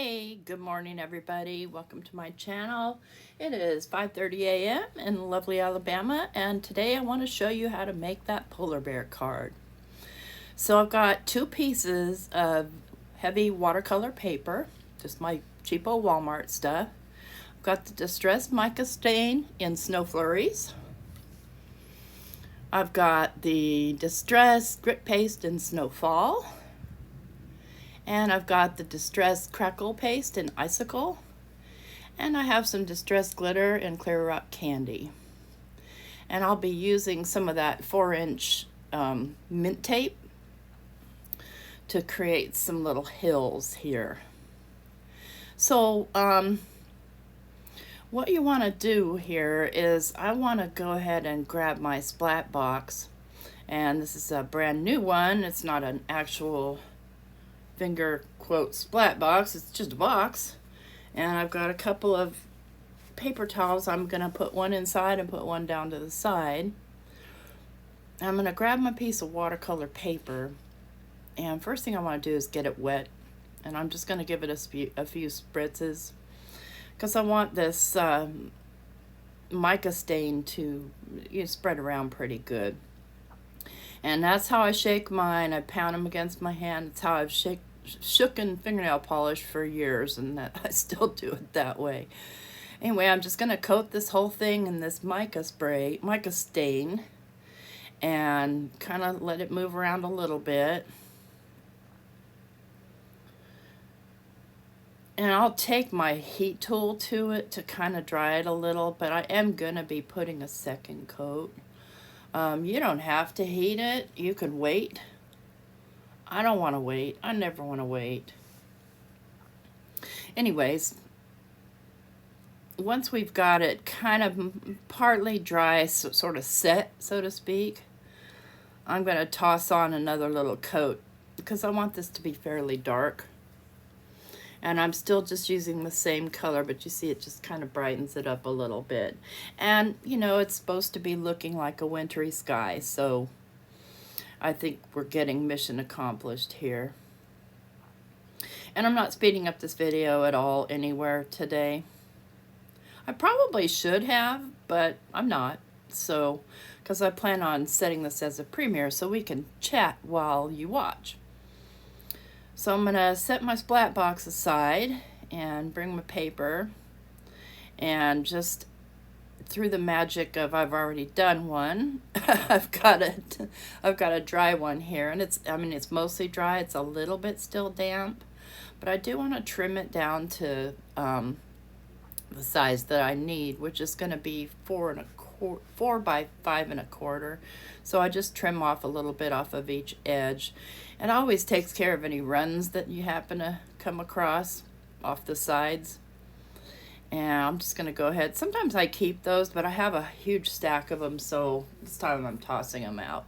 Hey, good morning everybody. Welcome to my channel. It is 5:30 a.m. in lovely Alabama, and today I want to show you how to make that polar bear card. So I've got two pieces of heavy watercolor paper, just my cheapo Walmart stuff. I've got the Distressed Mica Stain in Snow Flurries. I've got the Distressed Grit Paste in Snowfall. And I've got the Distressed Crackle Paste in Icicle. And I have some Distressed Glitter in Clear Rock Candy. And I'll be using some of that 4-inch mint tape to create some little hills here. So what you want to do here is I want to go ahead and grab my splat box. And this is a brand new one. It's not an actual finger quote splat box, it's just a box, and I've got a couple of paper towels. I'm gonna put one inside and put one down to the side. I'm gonna grab my piece of watercolor paper, and first thing I want to do is get it wet, and I'm just gonna give it a few spritzes because I want this mica stain to spread around pretty good. And that's how I shake mine. I pound them against my hand. It's how I've shooken fingernail polish for years, and that I still do it that way. Anyway, I'm just gonna coat this whole thing in this mica stain, and kind of let it move around a little bit. And I'll take my heat tool to it to kind of dry it a little, but I am gonna be putting a second coat. You don't have to heat it. You could wait. I don't want to wait. I never want to wait. Anyways, once we've got it kind of partly dry, sort of set, so to speak, I'm going to toss on another little coat because I want this to be fairly dark. And I'm still just using the same color, but you see it just kind of brightens it up a little bit. And, it's supposed to be looking like a wintry sky, so I think we're getting mission accomplished here. And I'm not speeding up this video at all anywhere today. I probably should have, but I'm not. So, because I plan on setting this as a premiere so we can chat while you watch. So I'm going to set my splat box aside and bring my paper, and just through the magic of I've already done one, I've got a dry one here, and it's mostly dry. It's a little bit still damp, but I do want to trim it down to the size that I need, which is going to be 4 by 5 1/4. So I just trim off a little bit off of each edge. It always takes care of any runs that you happen to come across off the sides. And I'm just going to go ahead. Sometimes I keep those, but I have a huge stack of them, so this time I'm tossing them out.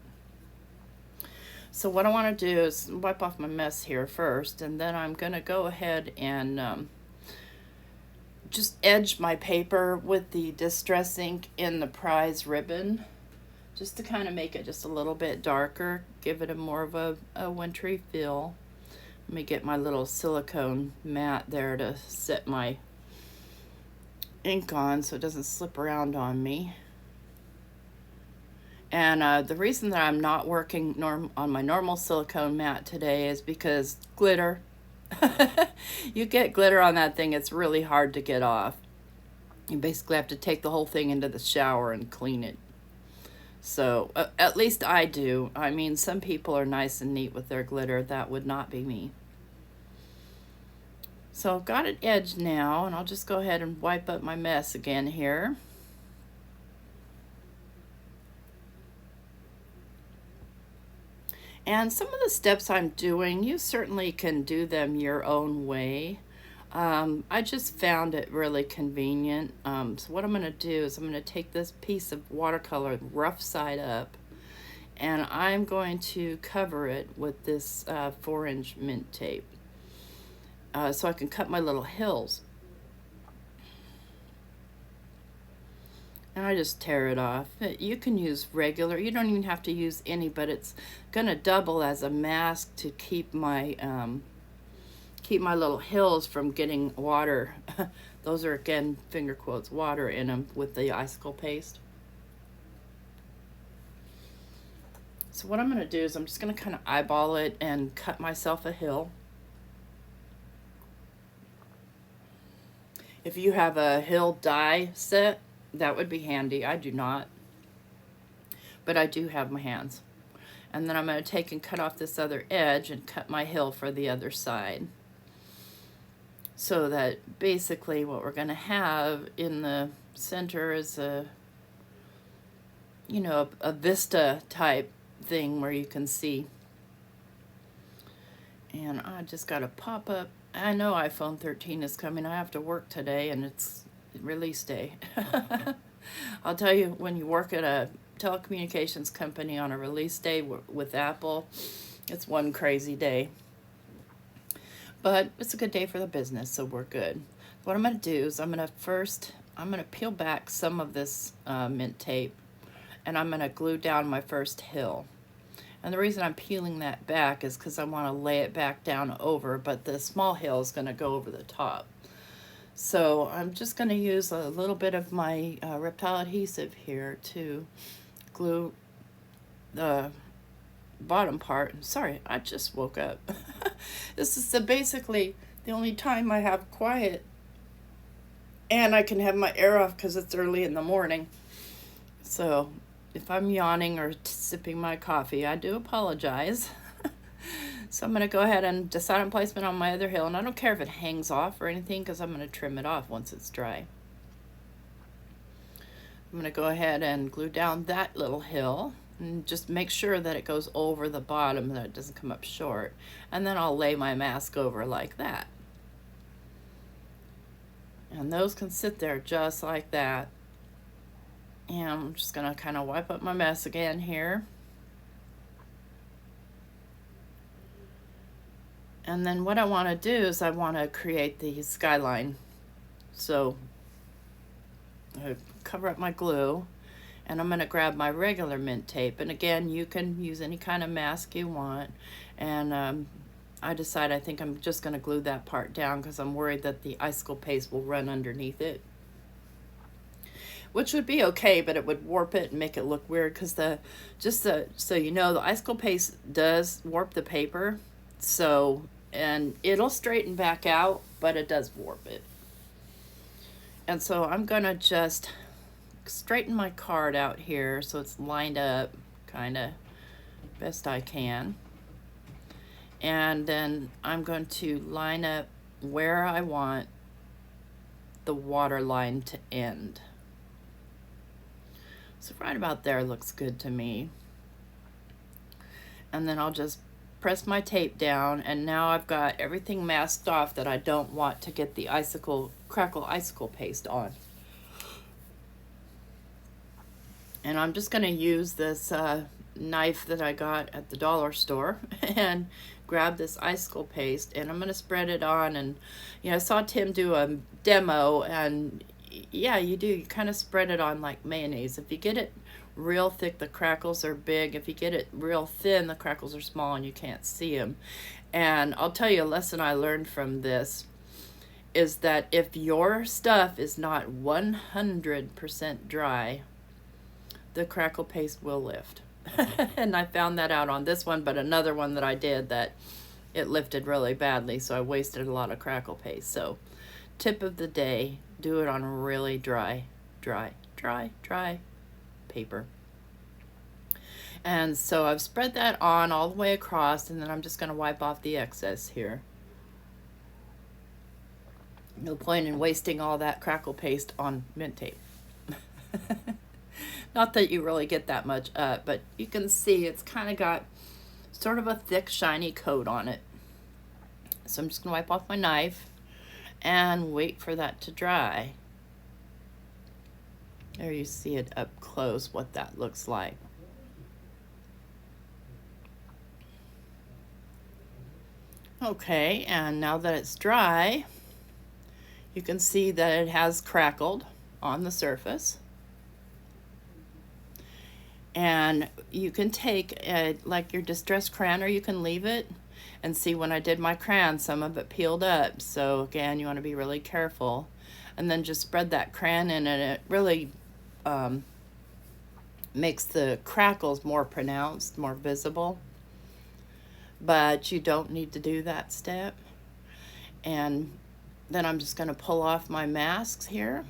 So what I want to do is wipe off my mess here first, and then I'm going to go ahead and just edge my paper with the Distress ink in the Prize ribbon, just to kind of make it just a little bit darker, give it more of a wintry feel. Let me get my little silicone mat there to set my ink on so it doesn't slip around on me. And the reason that I'm not working on my normal silicone mat today is because glitter. You get glitter on that thing, it's really hard to get off. You basically have to take the whole thing into the shower and clean it. So at least I do. I mean, some people are nice and neat with their glitter. That would not be me. So I've got it edged now, and I'll just go ahead and wipe up my mess again here. And some of the steps I'm doing, you certainly can do them your own way. I just found it really convenient. So what I'm going to do is I'm going to take this piece of watercolor, rough side up, and I'm going to cover it with this 4-inch mint tape so I can cut my little hills. And I just tear it off. You can use regular, you don't even have to use any, but it's gonna double as a mask to keep my keep my little hills from getting water. Those are, again, finger quotes, water in them with the icicle paste. So what I'm going to do is I'm just going to kind of eyeball it and cut myself a hill. If you have a hill die set, that would be handy. I do not, but I do have my hands. And then I'm going to take and cut off this other edge and cut my hill for the other side. So that basically what we're going to have in the center is a, you know, a vista type thing where you can see. And I just got to pop up. I know iPhone 13 is coming. I have to work today and it's release day. I'll tell you, when you work at a telecommunications company on a release day with Apple, it's one crazy day. But it's a good day for the business, so we're good. What I'm going to do is I'm going to peel back some of this mint tape, and I'm going to glue down my first hill. And the reason I'm peeling that back is because I want to lay it back down over, but the small hill is going to go over the top. So I'm just going to use a little bit of my Reptile adhesive here to glue the bottom part. Sorry, I just woke up. This is basically the only time I have quiet, and I can have my air off because it's early in the morning. So if I'm yawning or sipping my coffee, I do apologize. So I'm going to go ahead and decide on placement on my other hill, and I don't care if it hangs off or anything because I'm going to trim it off once it's dry. I'm going to go ahead and glue down that little hill and just make sure that it goes over the bottom, that it doesn't come up short. And then I'll lay my mask over like that. And those can sit there just like that. And I'm just going to kind of wipe up my mess again here. And then what I want to do is I want to create the skyline. So I cover up my glue, and I'm going to grab my regular mint tape. And again, you can use any kind of mask you want. And I think I'm just going to glue that part down because I'm worried that the icicle paste will run underneath it. Which would be okay, but it would warp it and make it look weird because so you know, the icicle paste does warp the paper. So, and it'll straighten back out, but it does warp it. And so I'm gonna just straighten my card out here so it's lined up kind of best I can. And then I'm going to line up where I want the water line to end. So right about there looks good to me. And then I'll just press my tape down, and now I've got everything masked off that I don't want to get the crackle icicle paste on. And I'm just going to use this knife that I got at the dollar store and grab this icicle paste, and I'm going to spread it on. And you know, I saw Tim do a demo, and yeah, you do. You kind of spread it on like mayonnaise. If you get it real thick, the crackles are big. If you get it real thin, the crackles are small and you can't see them. And I'll tell you a lesson I learned from this is that if your stuff is not 100% dry, the crackle paste will lift. And I found that out on this one, but another one that I did that it lifted really badly, so I wasted a lot of crackle paste. So tip of the day, do it on really dry paper. And so I've spread that on all the way across, and then I'm just going to wipe off the excess here. No point in wasting all that crackle paste on mint tape. Not that you really get that much up, but you can see it's kind of got sort of a thick, shiny coat on it. So I'm just going to wipe off my knife and wait for that to dry. There you see it up close, what that looks like. Okay, and now that it's dry, you can see that it has crackled on the surface. And you can take like your distress crayon, or you can leave it, And see, when I did my crayon, some of it peeled up. So again, you want to be really careful. And then just spread that crayon in, and it really makes the crackles more pronounced, more visible. But you don't need to do that step. And then I'm just going to pull off my masks here.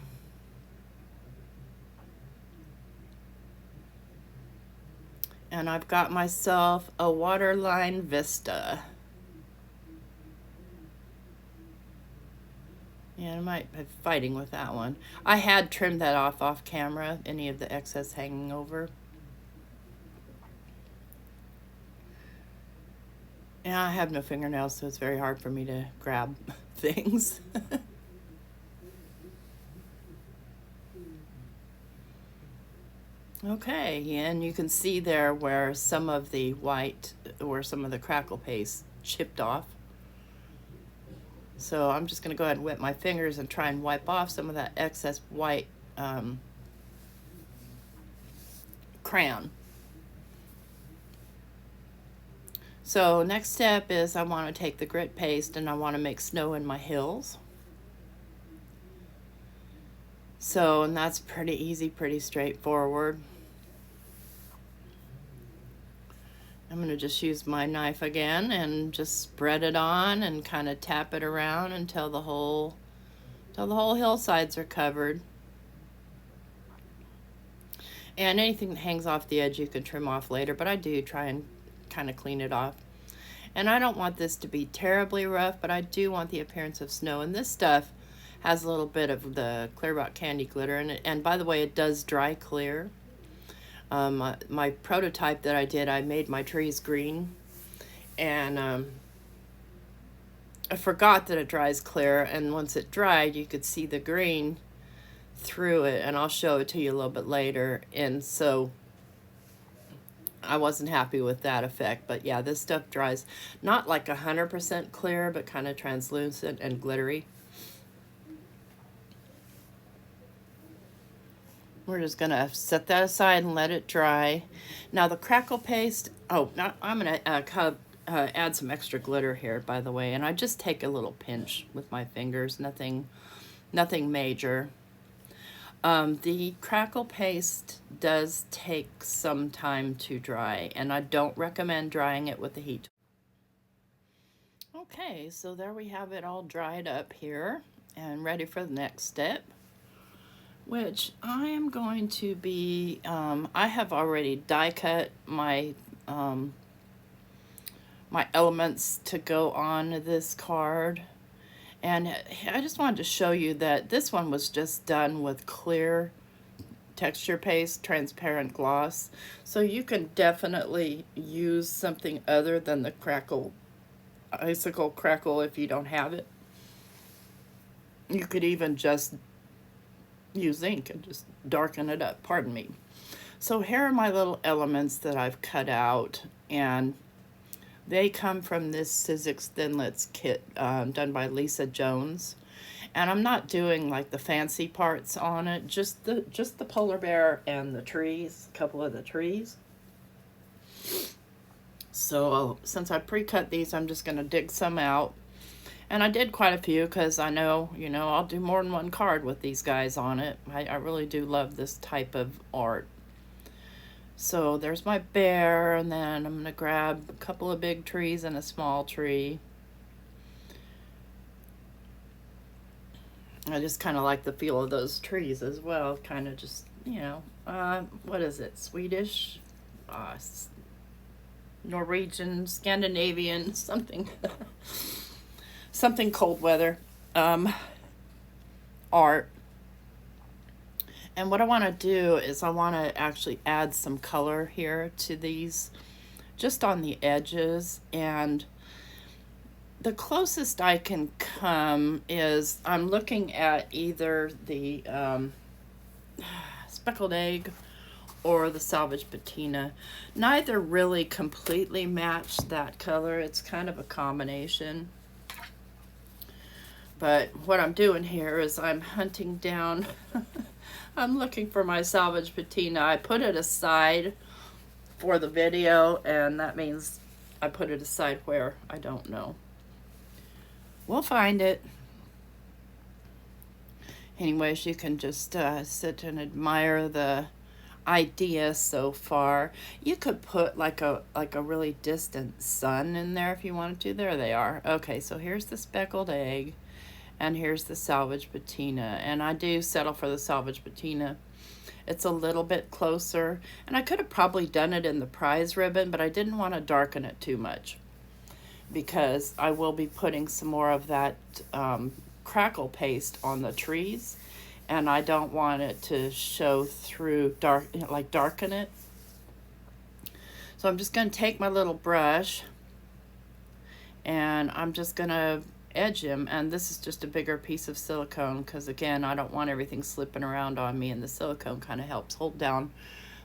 And I've got myself a waterline vista. Yeah, I might be fighting with that one. I had trimmed that off camera, any of the excess hanging over. And I have no fingernails, so it's very hard for me to grab things. Okay, and you can see there where some of the crackle paste chipped off. So I'm just going to go ahead and wet my fingers and try and wipe off some of that excess white crayon. So next step is I want to take the grit paste and I want to make snow in my hills. So, and that's pretty easy, pretty straightforward. I'm going to just use my knife again and just spread it on and kind of tap it around until the whole hillsides are covered. And anything that hangs off the edge you can trim off later, but I do try and kind of clean it off. And I don't want this to be terribly rough, but I do want the appearance of snow. And this stuff has a little bit of the Clear Rock Candy glitter in it. And by the way, it does dry clear. My prototype that I did, I made my trees green, and I forgot that it dries clear, and once it dried you could see the green through it, and I'll show it to you a little bit later. And so I wasn't happy with that effect, but yeah, this stuff dries not like 100% clear, but kind of translucent and glittery. We're just going to set that aside and let it dry. Now the crackle paste, now I'm going to add some extra glitter here, by the way, and I just take a little pinch with my fingers, nothing major. The crackle paste does take some time to dry, and I don't recommend drying it with the heat. Okay, so there we have it all dried up here and ready for the next step, which I am going to be, I have already die cut my my elements to go on this card. And I just wanted to show you that this one was just done with clear texture paste, transparent gloss. So you can definitely use something other than the icicle crackle if you don't have it. You could even just use ink and just darken it up, pardon me. So here are my little elements that I've cut out, and they come from this Sizzix Thinlits kit done by Lisa Jones. And I'm not doing like the fancy parts on it, just the polar bear and the trees, a couple of the trees. So since I pre-cut these, I'm just going to dig some out. And I did quite a few because I know, I'll do more than one card with these guys on it. I really do love this type of art. So there's my bear, and then I'm going to grab a couple of big trees and a small tree. I just kind of like the feel of those trees as well. Kind of just, what is it? Swedish, Norwegian, Scandinavian, something. Something cold weather art. And what I want to do is I want to actually add some color here to these, just on the edges. And the closest I can come is I'm looking at either the speckled egg or the salvage patina. Neither really completely match that color. It's kind of a combination. But what I'm doing here is I'm hunting down, I'm looking for my salvage patina. I put it aside for the video, and that means I put it aside where, I don't know. We'll find it. Anyways, you can just sit and admire the idea so far. You could put like a really distant sun in there if you wanted to. There they are. Okay, so here's the speckled egg, and here's the salvage patina, and I do settle for the salvage patina. It's a little bit closer, and I could have probably done it in the prize ribbon, but I didn't want to darken it too much because I will be putting some more of that crackle paste on the trees, and I don't want it to show through darken it. So I'm just going to take my little brush and I'm just going to edge him, and this is just a bigger piece of silicone because again I don't want everything slipping around on me, and the silicone kind of helps hold down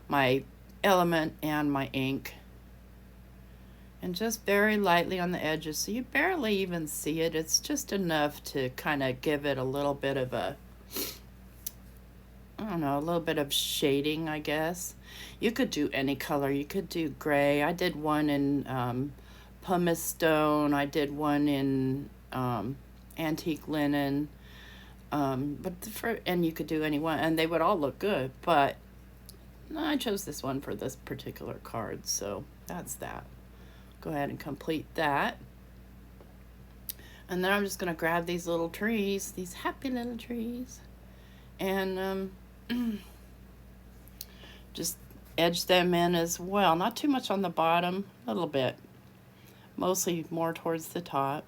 my element and my ink. And just very lightly on the edges, so you barely even see it. It's just enough to kind of give it a little bit of a, I don't know, a little bit of shading, I guess. You could do any color. You could do gray. I did one in pumice stone. I did one in antique linen. And you could do any one, and they would all look good. But I chose this one for this particular card, so that's that. Go ahead and complete that. And then I'm just going to grab these little trees, these happy little trees, and just edge them in as well. Not too much on the bottom, a little bit. Mostly more towards the top.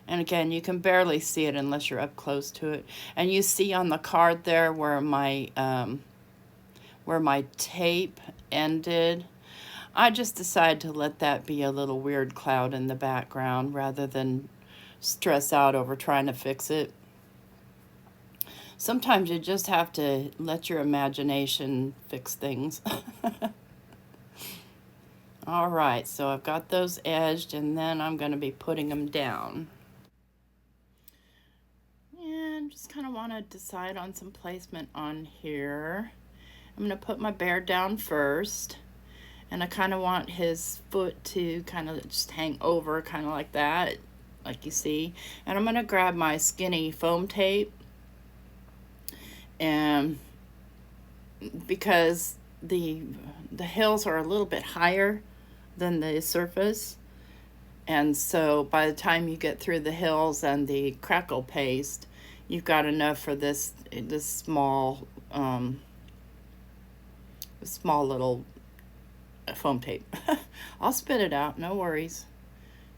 And again, you can barely see it unless you're up close to it. And you see on the card there where my tape ended. I just decided to let that be a little weird cloud in the background rather than stress out over trying to fix it. Sometimes you just have to let your imagination fix things. All right, so I've got those edged, and then I'm going to be putting them down. And just kind of want to decide on some placement on here. I'm going to put my bear down first. And I kind of want his foot to kind of just hang over, kind of like that, like you see. And I'm going to grab my skinny foam tape. And because the hills are a little bit higher than the surface. And so by the time you get through the hills and the crackle paste, you've got enough for this small little foam tape. I'll spit it out, no worries.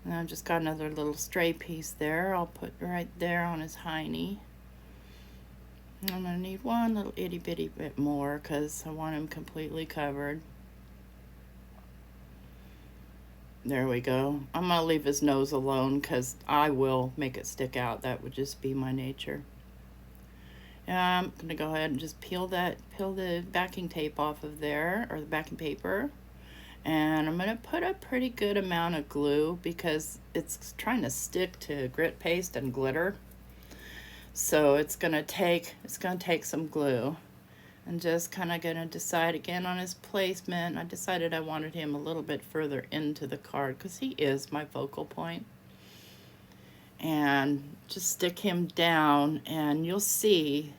And I've just got another little stray piece there. I'll put right there on his hiney. And I'm gonna need one little itty bitty bit more because I want him completely covered. There we go. I'm gonna leave his nose alone because I will make it stick out. That would just be my nature. I'm gonna go ahead and just peel the backing tape off of there, or the backing paper. And I'm going to put a pretty good amount of glue because it's trying to stick to grit paste and glitter. So it's going to take some glue. And just kind of going to decide again on his placement. I decided I wanted him a little bit further into the card because he is my focal point. And just stick him down, and you'll see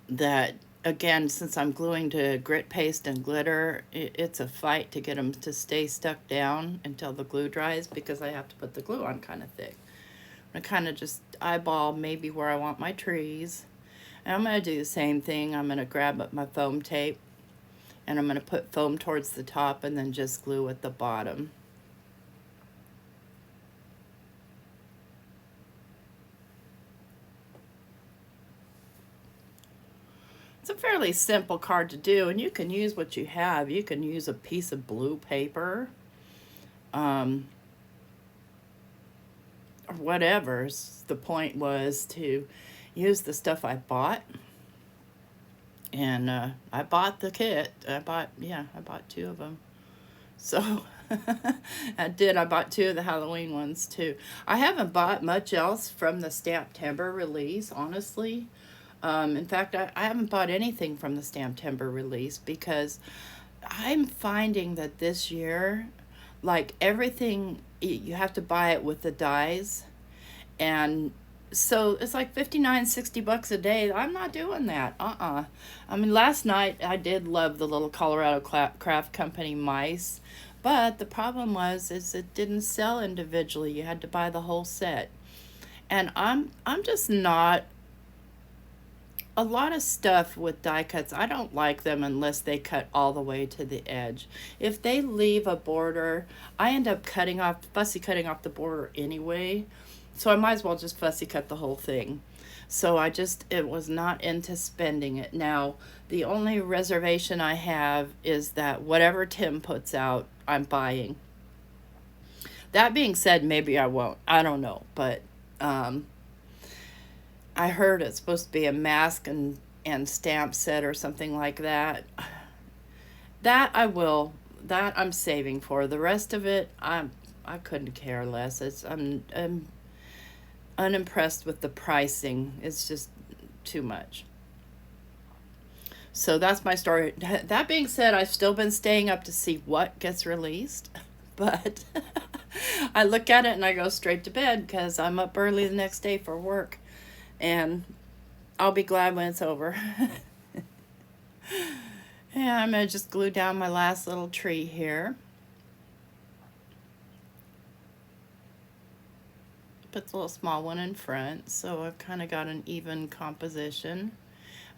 that again, since I'm gluing to grit paste and glitter, it's a fight to get them to stay stuck down until the glue dries because I have to put the glue on kind of thick. I'm going to kind of just eyeball maybe where I want my trees. And I'm going to do the same thing. I'm going to grab up my foam tape and I'm going to put foam towards the top and then just glue at the bottom. It's a fairly simple card to do, and you can use what you have. You can use a piece of blue paper, or whatever. The point was to use the stuff I bought, and I bought the kit. I bought 2 of them. So I bought 2 of the Halloween ones too. I haven't bought much else from the Stamptember release, honestly. In fact, I haven't bought anything from the Stamptember release because I'm finding that this year, like everything, you have to buy it with the dyes. And so it's like 59, 60 bucks a day. I'm not doing that. I mean, last night I did love the little Colorado Craft Company mice, but the problem is it didn't sell individually. You had to buy the whole set. And I'm just not, a lot of stuff with die cuts, I don't like them unless they cut all the way to the edge. If they leave a border, I end up fussy cutting off the border anyway. So I might as well just fussy cut the whole thing. So it was not into spending it. Now, the only reservation I have is that whatever Tim puts out, I'm buying. That being said, maybe I won't. I don't know. But I heard it's supposed to be a mask and stamp set or something like that. That I will. That I'm saving for. The rest of it, I couldn't care less. I'm unimpressed with the pricing. It's just too much. So that's my story. That being said, I've still been staying up to see what gets released, but I look at it and I go straight to bed because I'm up early the next day for work, and I'll be glad when it's over. Yeah, I'm going to just glue down my last little tree here. Put the little small one in front, so I've kind of got an even composition.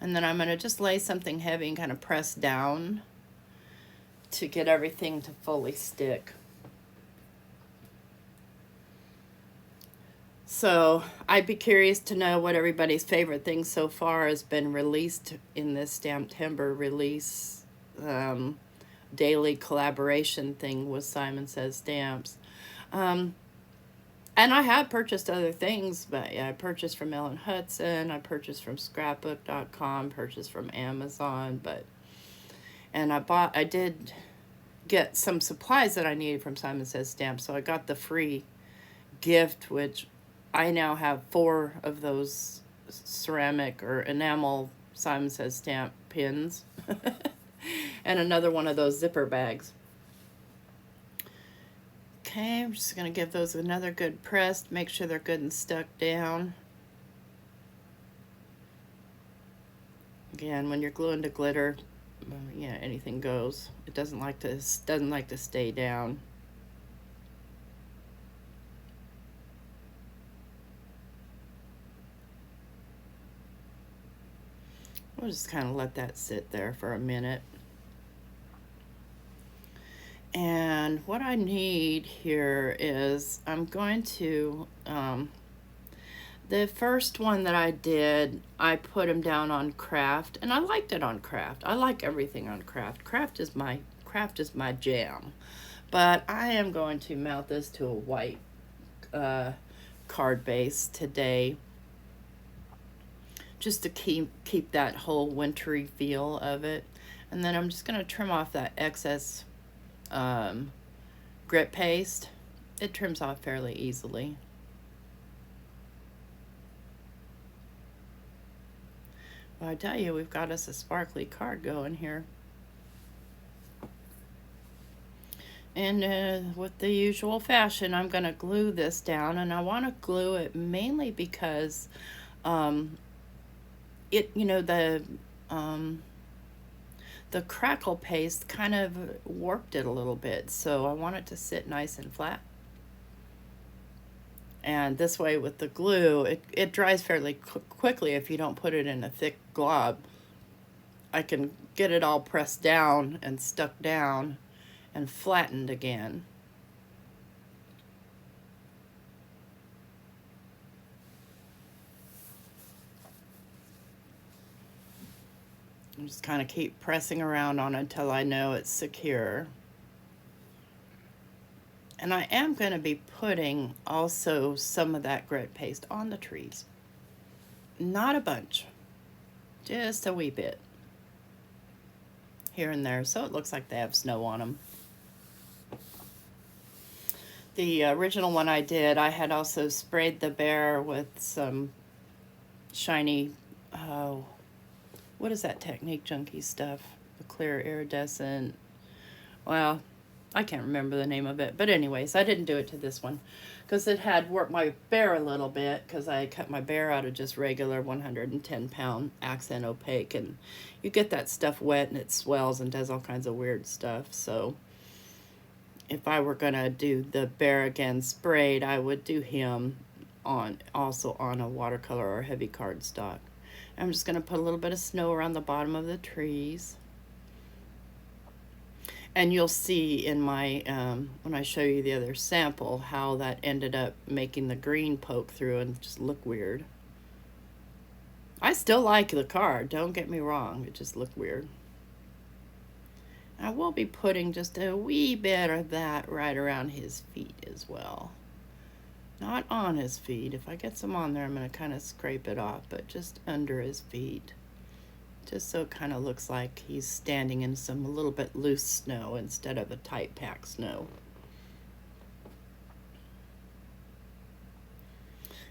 And then I'm going to just lay something heavy and kind of press down to get everything to fully stick. So I'd be curious to know what everybody's favorite thing so far has been released in this Stamptember release daily collaboration thing with Simon Says Stamps. And I have purchased other things, but yeah, I purchased from Ellen Hudson, I purchased from scrapbook.com, purchased from Amazon, and I did get some supplies that I needed from Simon Says Stamps, so I got the free gift, which I now have 4 of those ceramic or enamel Simon Says Stamp pins, and another one of those zipper bags. Okay, I'm just going to give those another good press, make sure they're good and stuck down. Again, when you're gluing to glitter, yeah, anything goes. It doesn't like to stay down. We'll just kind of let that sit there for a minute. And what I need here is I'm going to, the first one that I did, I put them down on craft, and I liked it on craft. I like everything on craft. Craft is my jam. But I am going to mount this to a white card base today, just to keep that whole wintry feel of it. And then I'm just going to trim off that excess grit paste. It trims off fairly easily. Well, I tell you, we've got us a sparkly card going here. And with the usual fashion, I'm going to glue this down, and I want to glue it mainly because the Crackle Paste kind of warped it a little bit, so I want it to sit nice and flat. And this way with the glue, it dries fairly quickly if you don't put it in a thick glob. I can get it all pressed down and stuck down and flattened again. I'm just kind of keep pressing around on it until I know it's secure. And I am going to be putting also some of that grit paste on the trees. Not a bunch, just a wee bit here and there, so it looks like they have snow on them. The original one I did, I had also sprayed the bear with some shiny, what is that Technique Junkie stuff? The clear iridescent Well, I can't remember the name of it. But anyways, I didn't do it to this one because it had worked my bear a little bit because I cut my bear out of just regular 110-pound accent opaque. And you get that stuff wet and it swells and does all kinds of weird stuff. So if I were going to do the bear again sprayed, I would do him also on a watercolor or heavy cardstock. I'm just going to put a little bit of snow around the bottom of the trees. And you'll see in my, when I show you the other sample, how that ended up making the green poke through and just look weird. I still like the card, don't get me wrong, it just looked weird. I will be putting just a wee bit of that right around his feet as well. Not on his feet. If I get some on there, I'm going to kind of scrape it off, but just under his feet. Just so it kind of looks like he's standing in some a little bit loose snow instead of a tight packed snow.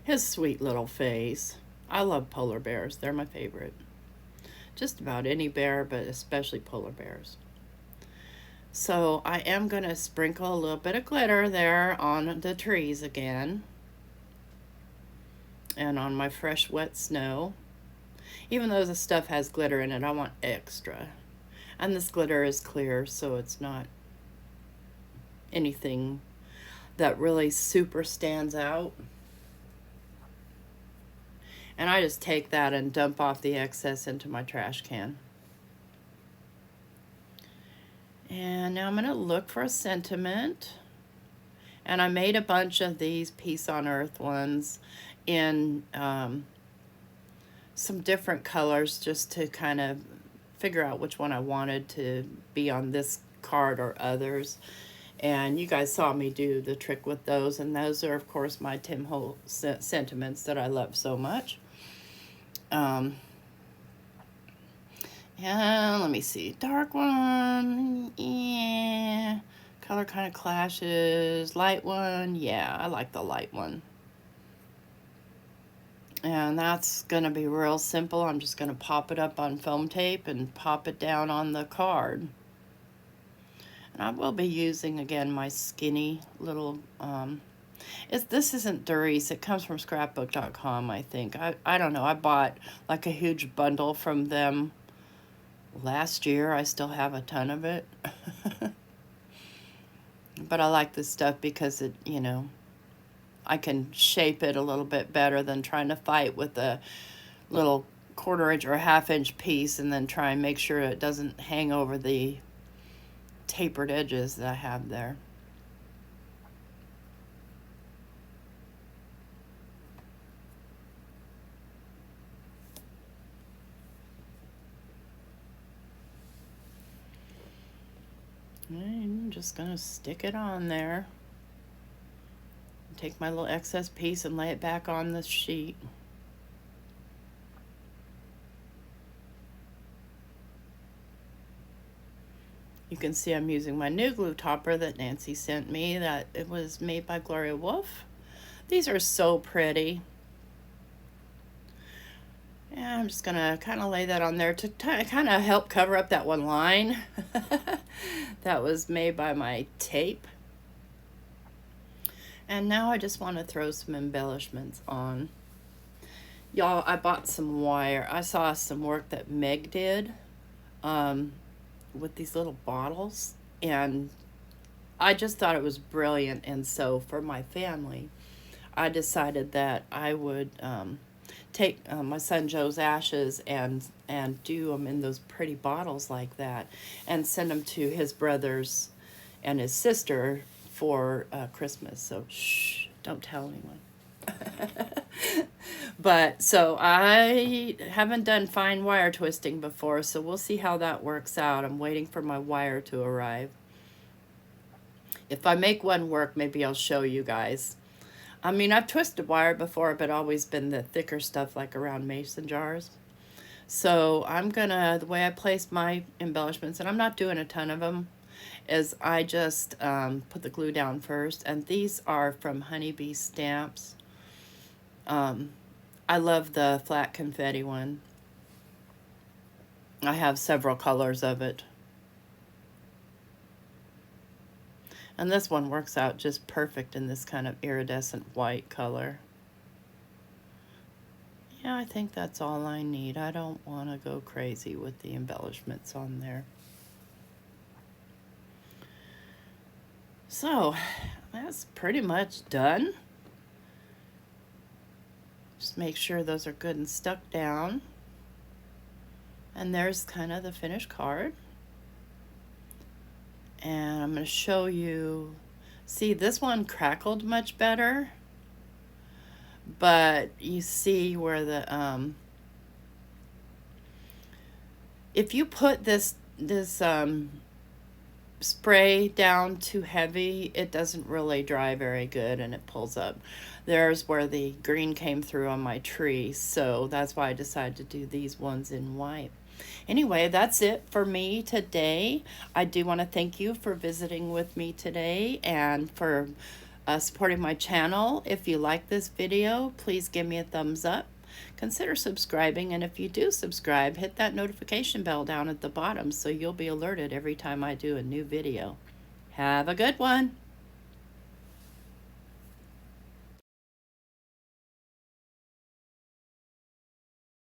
His sweet little face. I love polar bears. They're my favorite. Just about any bear, but especially polar bears. So I am going to sprinkle a little bit of glitter there on the trees again. And on my fresh wet snow. Even though the stuff has glitter in it, I want extra. And this glitter is clear, so it's not anything that really super stands out. And I just take that and dump off the excess into my trash can. And now I'm going to look for a sentiment. And I made a bunch of these Peace on Earth ones in some different colors just to kind of figure out which one I wanted to be on this card or others. And you guys saw me do the trick with those. And those are, of course, my Tim Holtz sentiments that I love so much. Yeah, let me see. Dark one, yeah. Color kind of clashes. Light one, yeah, I like the light one. And that's going to be real simple. I'm just going to pop it up on foam tape and pop it down on the card. And I will be using, again, my skinny little, this isn't Doris. It comes from scrapbook.com, I think. I don't know. I bought like a huge bundle from them last year. I still have a ton of it. But I like this stuff because it, you know, I can shape it a little bit better than trying to fight with a little 1/4 inch or 1/2 inch piece and then try and make sure it doesn't hang over the tapered edges that I have there. I'm just going to stick it on there. Take my little excess piece and lay it back on the sheet. You can see I'm using my new glue topper that Nancy sent me. That it was made by Gloria Wolf. These are so pretty. And I'm just going to kind of lay that on there to kind of help cover up that one line. That was made by my tape. And now I just want to throw some embellishments on. Y'all, I bought some wire. I saw some work that Meg did with these little bottles. And I just thought it was brilliant. And so for my family, I decided that I would take my son Joe's ashes and do them in those pretty bottles like that and send them to his brothers and his sister for Christmas. So shh, don't tell anyone. But so I haven't done fine wire twisting before, so we'll see how that works out. I'm waiting for my wire to arrive. If I make one work, maybe I'll show you guys. I mean, I've twisted wire before, but always been the thicker stuff like around mason jars. So I'm gonna, the way I place my embellishments, and I'm not doing a ton of them, is I just put the glue down first. And these are from Honeybee Stamps. I love the flat confetti one. I have several colors of it. And this one works out just perfect in this kind of iridescent white color. Yeah, I think that's all I need. I don't want to go crazy with the embellishments on there. So, that's pretty much done. Just make sure those are good and stuck down. And there's kind of the finished card. And I'm going to show you, see, this one crackled much better, but you see where the, if you put this spray down too heavy, it doesn't really dry very good and it pulls up. There's where the green came through on my tree, so that's why I decided to do these ones in white. Anyway, that's it for me today. I do want to thank you for visiting with me today and for supporting my channel. If you like this video, please give me a thumbs up. Consider subscribing, and if you do subscribe, hit that notification bell down at the bottom so you'll be alerted every time I do a new video. Have a good one.